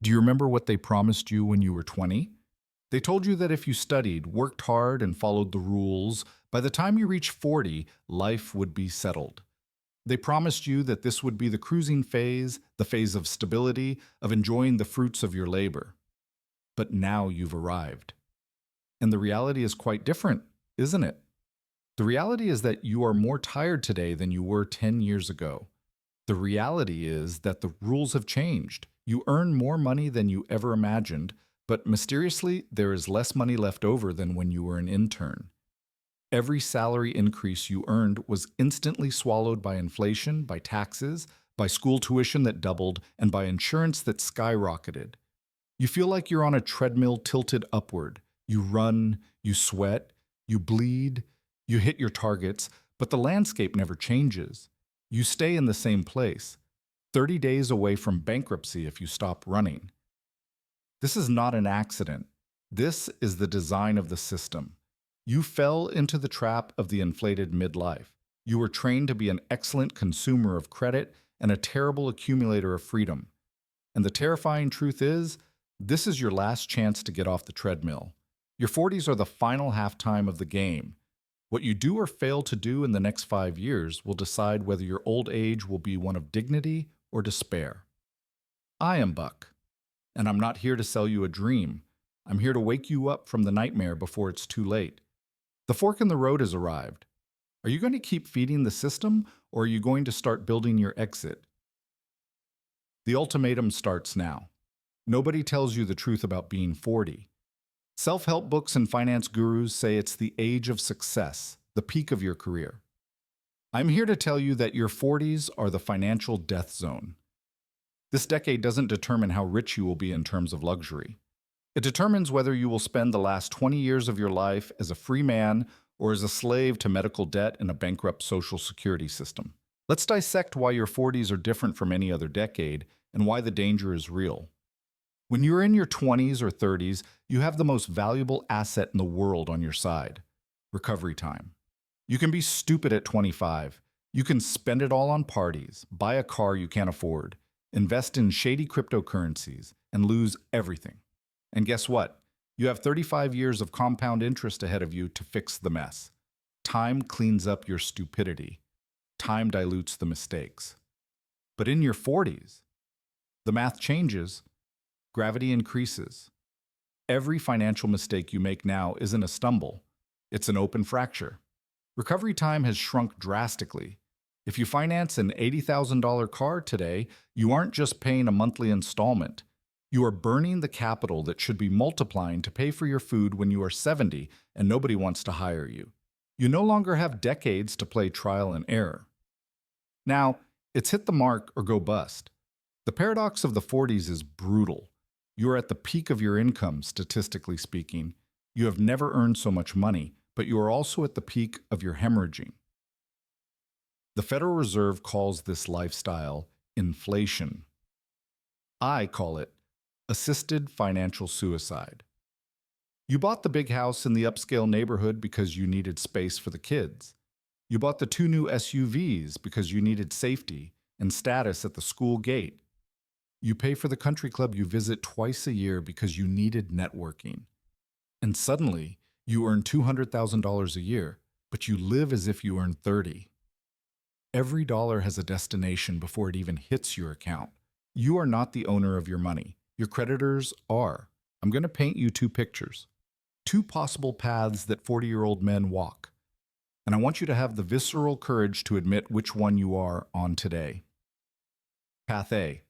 Do you remember what they promised you when you were 20? They told you that if you studied, worked hard, and followed the rules, by the time you reach 40, life would be settled. They promised you that this would be the cruising phase, the phase of stability, of enjoying the fruits of your labor. But now you've arrived. And the reality is quite different, isn't it? The reality is that you are more tired today than you were 10 years ago. The reality is that the rules have changed. You earn more money than you ever imagined, but mysteriously, there is less money left over than when you were an intern. Every salary increase you earned was instantly swallowed by inflation, by taxes, by school tuition that doubled, and by insurance that skyrocketed. You feel like you're on a treadmill tilted upward. You run, you sweat, you bleed, you hit your targets, but the landscape never changes. You stay in the same place, 30 days away from bankruptcy if you stop running. This is not an accident. This is the design of the system. You fell into the trap of the inflated midlife. You were trained to be an excellent consumer of credit and a terrible accumulator of freedom. And the terrifying truth is, this is your last chance to get off the treadmill. Your 40s are the final halftime of the game. What you do or fail to do in the next 5 years will decide whether your old age will be one of dignity or despair. I am Buck, and I'm not here to sell you a dream. I'm here to wake you up from the nightmare before it's too late. The fork in the road has arrived. Are you going to keep feeding the system, or are you going to start building your exit? The ultimatum starts now. Nobody tells you the truth about being 40. Self-help books and finance gurus say it's the age of success, the peak of your career. I'm here to tell you that your 40s are the financial death zone. This decade doesn't determine how rich you will be in terms of luxury. It determines whether you will spend the last 20 years of your life as a free man or as a slave to medical debt and a bankrupt social security system. Let's dissect why your 40s are different from any other decade and why the danger is real. When you're in your 20s or 30s, you have the most valuable asset in the world on your side: recovery time. You can be stupid at 25. You can spend it all on parties, buy a car you can't afford, invest in shady cryptocurrencies, and lose everything. And guess what? You have 35 years of compound interest ahead of you to fix the mess. Time cleans up your stupidity. Time dilutes the mistakes. But in your 40s, the math changes. Gravity increases. Every financial mistake you make now isn't a stumble. It's an open fracture. Recovery time has shrunk drastically. If you finance an $80,000 car today, you aren't just paying a monthly installment. You are burning the capital that should be multiplying to pay for your food when you are 70 and nobody wants to hire you. You no longer have decades to play trial and error. Now, it's hit the mark or go bust. The paradox of the 40s is brutal. You are at the peak of your income, statistically speaking. You have never earned so much money, but you are also at the peak of your hemorrhaging. The Federal Reserve calls this lifestyle inflation. I call it assisted financial suicide. You bought the big house in the upscale neighborhood because you needed space for the kids. You bought the 2 new SUVs because you needed safety and status at the school gate. You pay for the country club you visit twice a year because you needed networking. And suddenly, you earn $200,000 a year, but you live as if you earn 30. Every dollar has a destination before it even hits your account. You are not the owner of your money. Your creditors are. I'm going to paint you 2 pictures. 2 possible paths that 40-year-old men walk. And I want you to have the visceral courage to admit which one you are on today. Path A.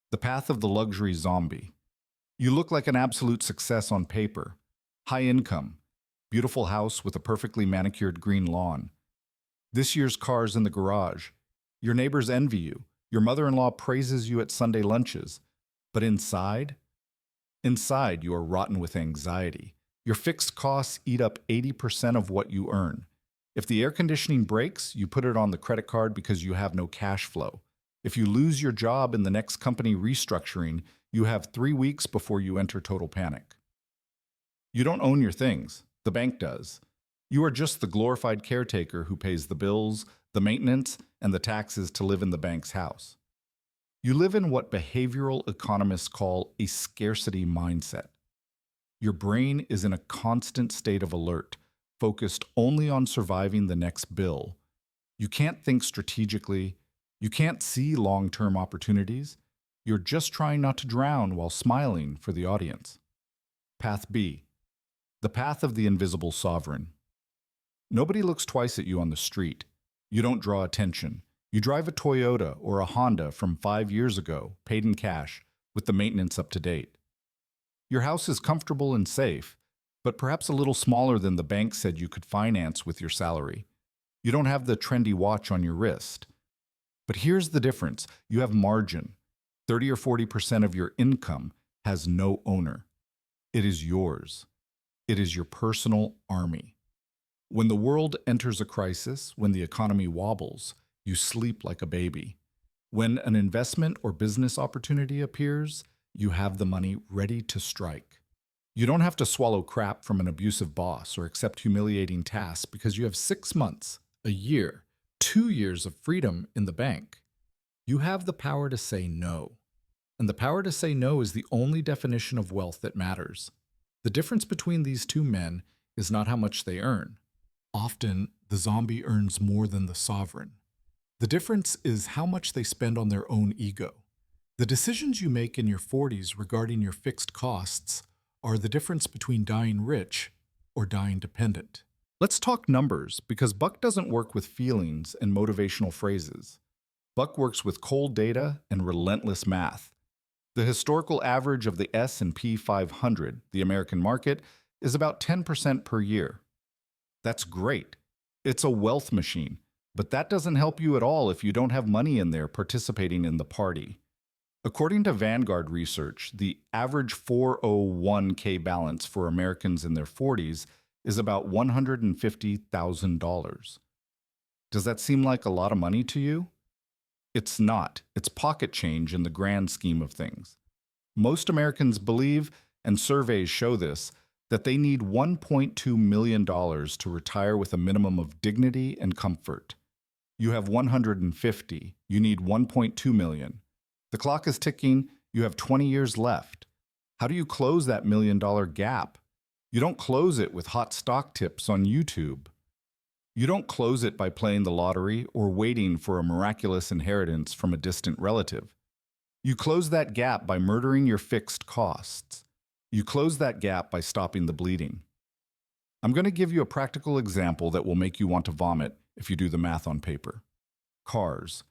The path of the luxury zombie. You look like an absolute success on paper. High income. Beautiful house with a perfectly manicured green lawn. This year's car's in the garage. Your neighbors envy you. Your mother-in-law praises you at Sunday lunches. But inside you are rotten with anxiety. Your fixed costs eat up 80% of what you earn. If the air conditioning breaks, you put it on the credit card because you have no cash flow. If you lose your job in the next company restructuring, you have 3 weeks before you enter total panic. You don't own your things. The bank does. You are just the glorified caretaker who pays the bills, the maintenance, and the taxes to live in the bank's house. You live in what behavioral economists call a scarcity mindset. Your brain is in a constant state of alert, focused only on surviving the next bill. You can't think strategically. You can't see long term opportunities. You're just trying not to drown while smiling for the audience. Path B, the path of the invisible sovereign. Nobody looks twice at you on the street. You don't draw attention. You drive a Toyota or a Honda from 5 years ago, paid in cash, with the maintenance up to date. Your house is comfortable and safe, but perhaps a little smaller than the bank said you could finance with your salary. You don't have the trendy watch on your wrist. But here's the difference: you have margin. 30 or 40% of your income has no owner. It is yours. It is your personal army. When the world enters a crisis, when the economy wobbles, you sleep like a baby. When an investment or business opportunity appears, you have the money ready to strike. You don't have to swallow crap from an abusive boss or accept humiliating tasks because you have 6 months, a year, 2 years of freedom in the bank. You have the power to say no. And the power to say no is the only definition of wealth that matters. The difference between these two men is not how much they earn. Often, the zombie earns more than the sovereign. The difference is how much they spend on their own ego. The decisions you make in your 40s regarding your fixed costs are the difference between dying rich or dying dependent. Let's talk numbers, because Buck doesn't work with feelings and motivational phrases. Buck works with cold data and relentless math. The historical average of the S&P 500, the American market, is about 10% per year. That's great. It's a wealth machine, but that doesn't help you at all if you don't have money in there participating in the party. According to Vanguard research, the average 401k balance for Americans in their 40s is about $150,000. Does that seem like a lot of money to you? It's not. It's pocket change in the grand scheme of things. Most Americans believe, and surveys show this, that they need $1.2 million to retire with a minimum of dignity and comfort. You have 150. You need 1.2 million. The clock is ticking. You have 20 years left. How do you close that $1 million gap? You don't close it with hot stock tips on YouTube. You don't close it by playing the lottery or waiting for a miraculous inheritance from a distant relative. You close that gap by murdering your fixed costs. You close that gap by stopping the bleeding. I'm going to give you a practical example that will make you want to vomit if you do the math on paper. Cars.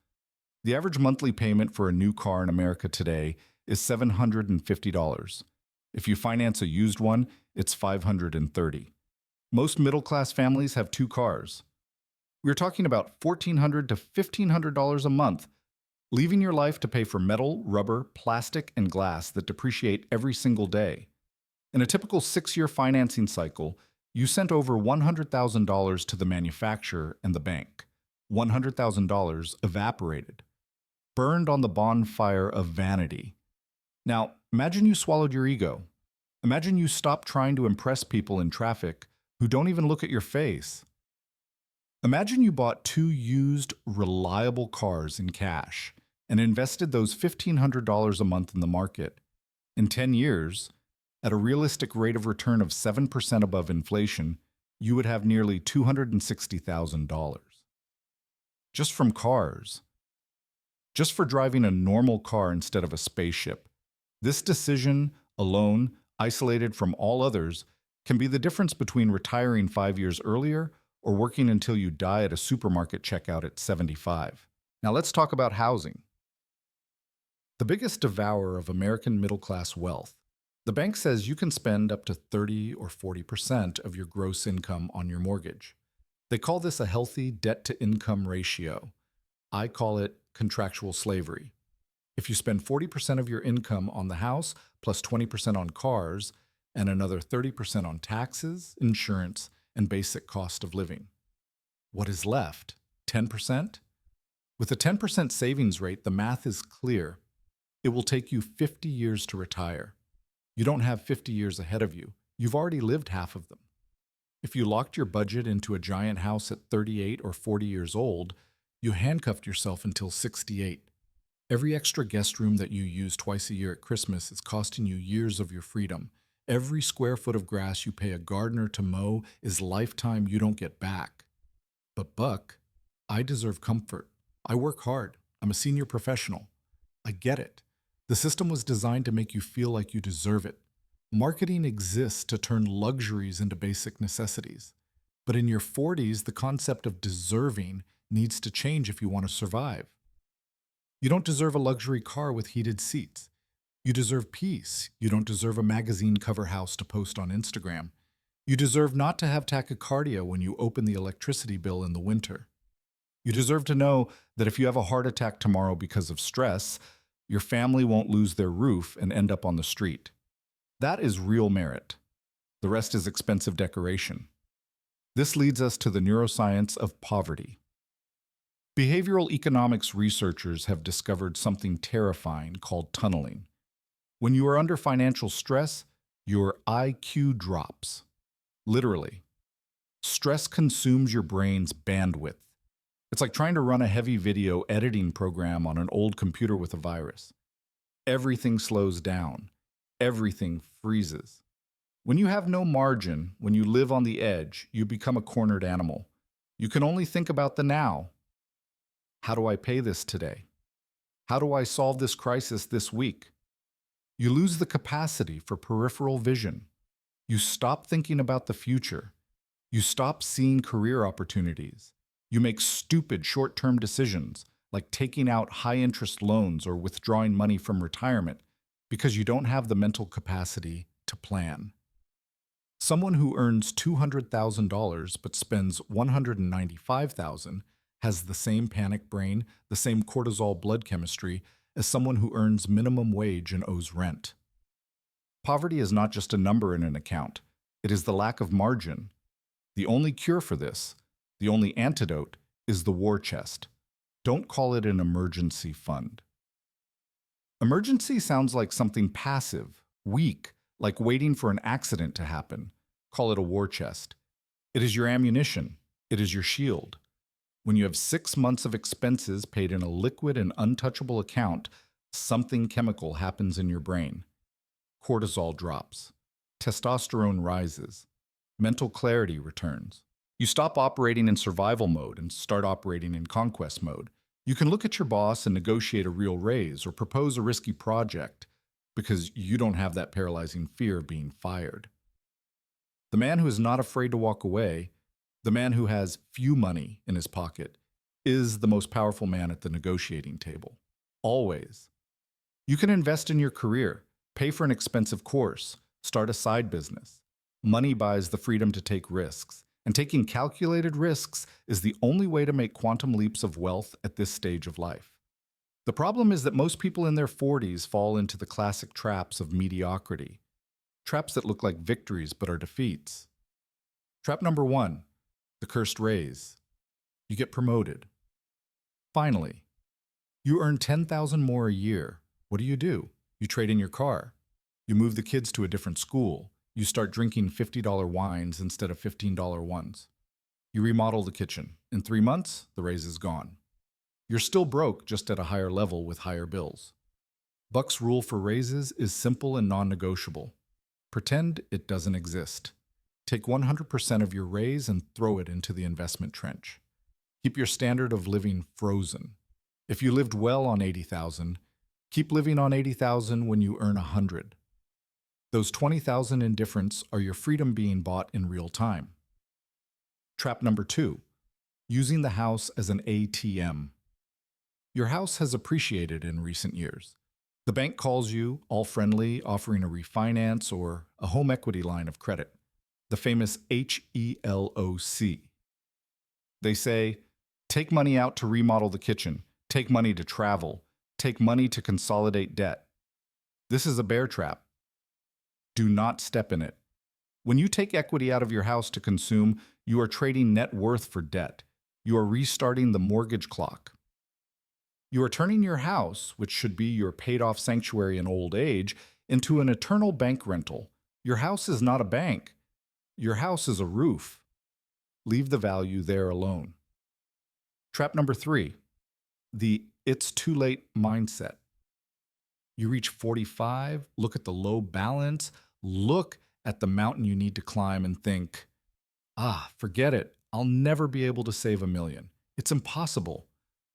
The average monthly payment for a new car in America today is $750. If you finance a used one, it's $530. Most middle-class families have 2 cars. We're talking about $1,400 to $1,500 a month, leaving your life to pay for metal, rubber, plastic, and glass that depreciate every single day. In a typical 6-year financing cycle, you sent over $100,000 to the manufacturer and the bank. $100,000 evaporated, burned on the bonfire of vanity. Now, imagine you swallowed your ego. Imagine you stopped trying to impress people in traffic who don't even look at your face. Imagine you bought 2 used, reliable cars in cash and invested those $1,500 a month in the market. In 10 years, at a realistic rate of return of 7% above inflation, you would have nearly $260,000. Just from cars. Just for driving a normal car instead of a spaceship. This decision, alone, isolated from all others, can be the difference between retiring 5 years earlier or working until you die at a supermarket checkout at 75. Now let's talk about housing. The biggest devourer of American middle-class wealth. The bank says you can spend up to 30 or 40% of your gross income on your mortgage. They call this a healthy debt-to-income ratio. I call it contractual slavery. If you spend 40% of your income on the house, plus 20% on cars, and another 30% on taxes, insurance, and basic cost of living. What is left? 10%? With a 10% savings rate, the math is clear. It will take you 50 years to retire. You don't have 50 years ahead of you. You've already lived half of them. If you locked your budget into a giant house at 38 or 40 years old, you handcuffed yourself until 68. Every extra guest room that you use twice a year at Christmas is costing you years of your freedom. Every square foot of grass you pay a gardener to mow is lifetime you don't get back. But Buck, I deserve comfort. I work hard. I'm a senior professional. I get it. The system was designed to make you feel like you deserve it. Marketing exists to turn luxuries into basic necessities. But in your 40s, the concept of deserving needs to change if you want to survive. You don't deserve a luxury car with heated seats. You deserve peace. You don't deserve a magazine cover house to post on Instagram. You deserve not to have tachycardia when you open the electricity bill in the winter. You deserve to know that if you have a heart attack tomorrow because of stress, your family won't lose their roof and end up on the street. That is real merit. The rest is expensive decoration. This leads us to the neuroscience of poverty. Behavioral economics researchers have discovered something terrifying called tunneling. When you are under financial stress, your IQ drops. Literally. Stress consumes your brain's bandwidth. It's like trying to run a heavy video editing program on an old computer with a virus. Everything slows down. Everything freezes. When you have no margin, when you live on the edge, you become a cornered animal. You can only think about the now. How do I pay this today? How do I solve this crisis this week? You lose the capacity for peripheral vision. You stop thinking about the future. You stop seeing career opportunities. You make stupid short-term decisions, like taking out high-interest loans or withdrawing money from retirement, because you don't have the mental capacity to plan. Someone who earns $200,000 but spends $195,000 has the same panic brain, the same cortisol blood chemistry as someone who earns minimum wage and owes rent. Poverty is not just a number in an account. It is the lack of margin. The only cure for this, the only antidote, is the war chest. Don't call it an emergency fund. Emergency sounds like something passive, weak, like waiting for an accident to happen. Call it a war chest. It is your ammunition. It is your shield. When you have 6 months of expenses paid in a liquid and untouchable account, something chemical happens in your brain. Cortisol drops. Testosterone rises. Mental clarity returns. You stop operating in survival mode and start operating in conquest mode. You can look at your boss and negotiate a real raise or propose a risky project because you don't have that paralyzing fear of being fired. The man who is not afraid to walk away, the man who has few money in his pocket, is the most powerful man at the negotiating table. Always. You can invest in your career, pay for an expensive course, start a side business. Money buys the freedom to take risks, and taking calculated risks is the only way to make quantum leaps of wealth at this stage of life. The problem is that most people in their 40s fall into the classic traps of mediocrity, traps that look like victories but are defeats. Trap number 1, the cursed raise. You get promoted. Finally, you earn $10,000 more a year. What do? You trade in your car. You move the kids to a different school. You start drinking $50 wines instead of $15 ones. You remodel the kitchen. In 3 months, the raise is gone. You're still broke, just at a higher level with higher bills. Buck's rule for raises is simple and non-negotiable. Pretend it doesn't exist. Take 100% of your raise and throw it into the investment trench. Keep your standard of living frozen. If you lived well on $80,000, keep living on $80,000 when you earn $100,000. Those $20,000 in difference are your freedom being bought in real time. Trap number 2, using the house as an ATM. Your house has appreciated in recent years. The bank calls you, all friendly, offering a refinance or a home equity line of credit, the famous HELOC. They say, take money out to remodel the kitchen, take money to travel, take money to consolidate debt. This is a bear trap. Do not step in it. When you take equity out of your house to consume, you are trading net worth for debt. You are restarting the mortgage clock. You are turning your house, which should be your paid-off sanctuary in old age, into an eternal bank rental. Your house is not a bank. Your house is a roof. Leave the value there alone. Trap number 3, the it's too late mindset. You reach 45, look at the low balance, look at the mountain you need to climb and think, forget it. I'll never be able to save $1 million. It's impossible.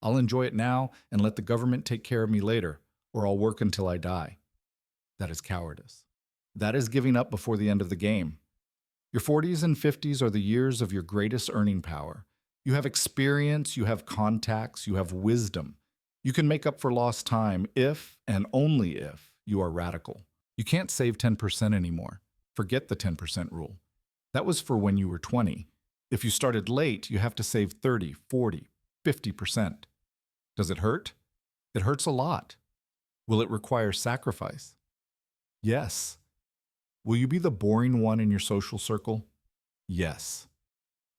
I'll enjoy it now and let the government take care of me later, or I'll work until I die. That is cowardice. That is giving up before the end of the game. Your 40s and 50s are the years of your greatest earning power. You have experience, you have contacts, you have wisdom. You can make up for lost time if, and only if, you are radical. You can't save 10% anymore. Forget the 10% rule. That was for when you were 20. If you started late, you have to save 30, 40, 50%. Does it hurt? It hurts a lot. Will it require sacrifice? Yes. Will you be the boring one in your social circle? Yes.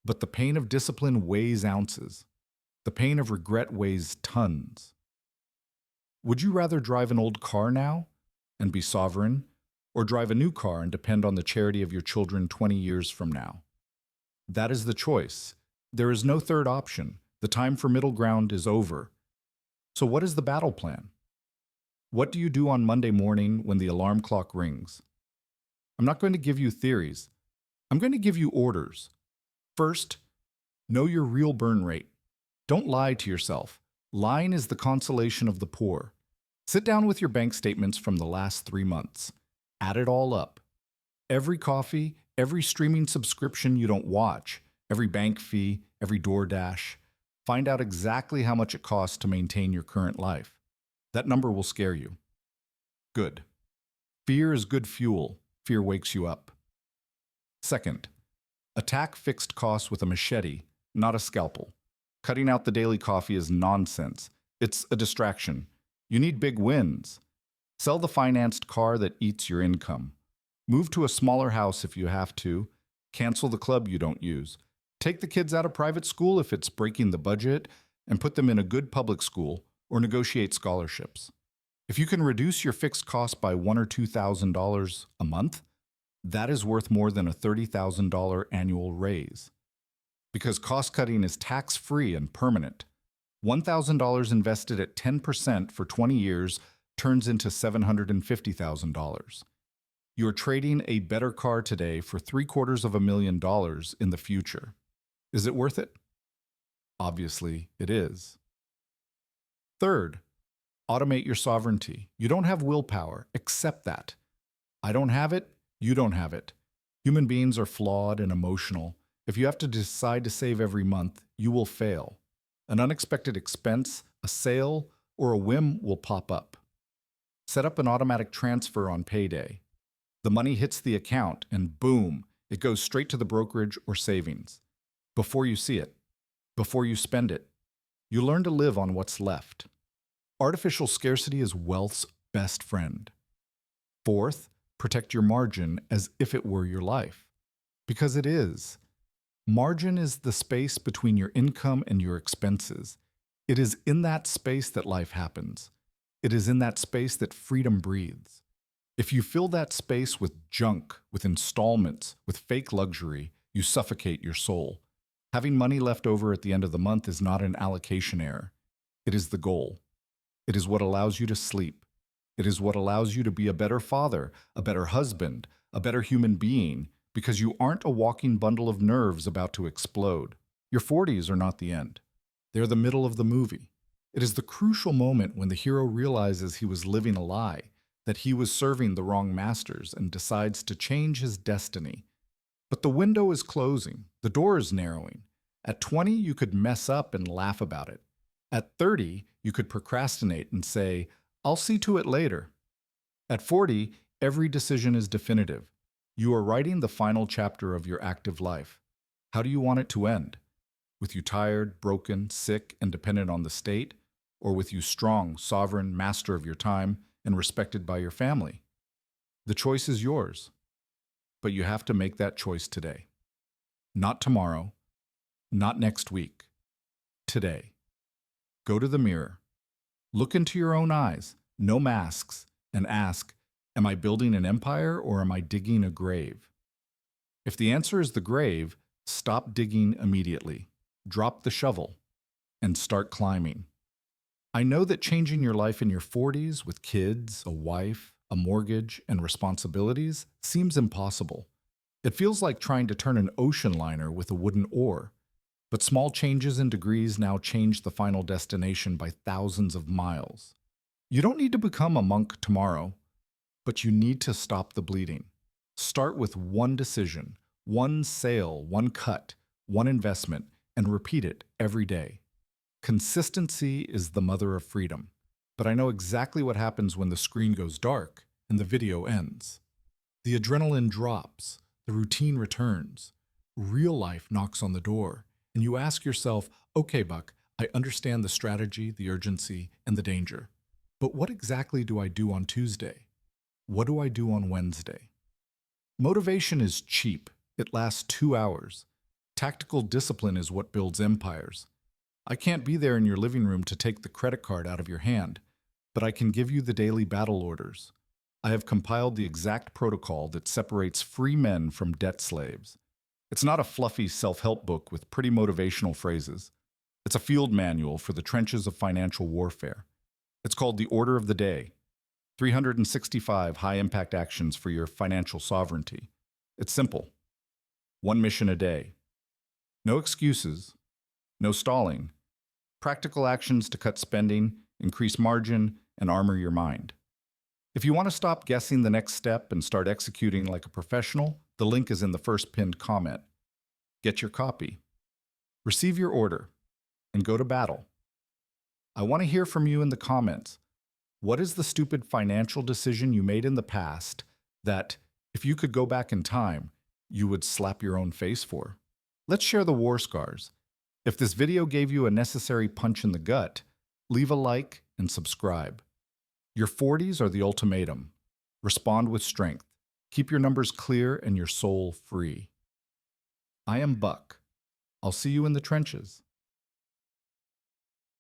But the pain of discipline weighs ounces. The pain of regret weighs tons. Would you rather drive an old car now and be sovereign, or drive a new car and depend on the charity of your children 20 years from now? That is the choice. There is no third option. The time for middle ground is over. So what is the battle plan? What do you do on Monday morning when the alarm clock rings? I'm not going to give you theories. I'm going to give you orders. First, know your real burn rate. Don't lie to yourself. Lying is the consolation of the poor. Sit down with your bank statements from the last 3 months. Add it all up. Every coffee, every streaming subscription you don't watch, every bank fee, every DoorDash. Find out exactly how much it costs to maintain your current life. That number will scare you. Good. Fear is good fuel. Fear wakes you up. Second, attack fixed costs with a machete, not a scalpel. Cutting out the daily coffee is nonsense. It's a distraction. You need big wins. Sell the financed car that eats your income. Move to a smaller house if you have to. Cancel the club you don't use. Take the kids out of private school if it's breaking the budget, and put them in a good public school or negotiate scholarships. If you can reduce your fixed cost by $1,000 or $2,000 a month, that is worth more than a $30,000 annual raise. Because cost cutting is tax-free and permanent. $1,000 invested at 10% for 20 years turns into $750,000. You're trading a better car today for $750,000 in the future. Is it worth it? Obviously, it is. Third, automate your sovereignty. You don't have willpower. Accept that. I don't have it. You don't have it. Human beings are flawed and emotional. If you have to decide to save every month, you will fail. An unexpected expense, a sale, or a whim will pop up. Set up an automatic transfer on payday. The money hits the account and boom, it goes straight to the brokerage or savings. Before you see it, before you spend it, you learn to live on what's left. Artificial scarcity is wealth's best friend. Fourth, protect your margin as if it were your life. Because it is. Margin is the space between your income and your expenses. It is in that space that life happens. It is in that space that freedom breathes. If you fill that space with junk, with installments, with fake luxury, you suffocate your soul. Having money left over at the end of the month is not an allocation error. It is the goal. It is what allows you to sleep. It is what allows you to be a better father, a better husband, a better human being, because you aren't a walking bundle of nerves about to explode. Your 40s are not the end. They're the middle of the movie. It is the crucial moment when the hero realizes he was living a lie, that he was serving the wrong masters, and decides to change his destiny. But the window is closing. The door is narrowing. At 20, you could mess up and laugh about it. At 30, you could procrastinate and say, I'll see to it later. At 40, every decision is definitive. You are writing the final chapter of your active life. How do you want it to end? With you tired, broken, sick, and dependent on the state? Or with you strong, sovereign, master of your time, and respected by your family? The choice is yours. But you have to make that choice today. Not tomorrow. Not next week. Today. Go to the mirror. Look into your own eyes, no masks, and ask, am I building an empire or am I digging a grave? If the answer is the grave, stop digging immediately. Drop the shovel and start climbing. I know that changing your life in your 40s with kids, a wife, a mortgage, and responsibilities seems impossible. It feels like trying to turn an ocean liner with a wooden oar. But small changes in degrees now change the final destination by thousands of miles. You don't need to become a monk tomorrow, but you need to stop the bleeding. Start with one decision, one sale, one cut, one investment, and repeat it every day. Consistency is the mother of freedom, but I know exactly what happens when the screen goes dark and the video ends. The adrenaline drops, the routine returns, real life knocks on the door, and you ask yourself, okay, Buck, I understand the strategy, the urgency, and the danger. But what exactly do I do on Tuesday? What do I do on Wednesday? Motivation is cheap. It lasts 2 hours. Tactical discipline is what builds empires. I can't be there in your living room to take the credit card out of your hand, but I can give you the daily battle orders. I have compiled the exact protocol that separates free men from debt slaves. It's not a fluffy self-help book with pretty motivational phrases. It's a field manual for the trenches of financial warfare. It's called The Order of the Day, 365 high-impact actions for your financial sovereignty. It's simple. One mission a day. No excuses. No stalling. Practical actions to cut spending, increase margin, and armor your mind. If you want to stop guessing the next step and start executing like a professional, the link is in the first pinned comment. Get your copy. Receive your order, and go to battle. I want to hear from you in the comments. What is the stupid financial decision you made in the past that, if you could go back in time, you would slap your own face for? Let's share the war scars. If this video gave you a necessary punch in the gut, leave a like and subscribe. Your 40s are the ultimatum. Respond with strength. Keep your numbers clear and your soul free. I am Buck. I'll see you in the trenches.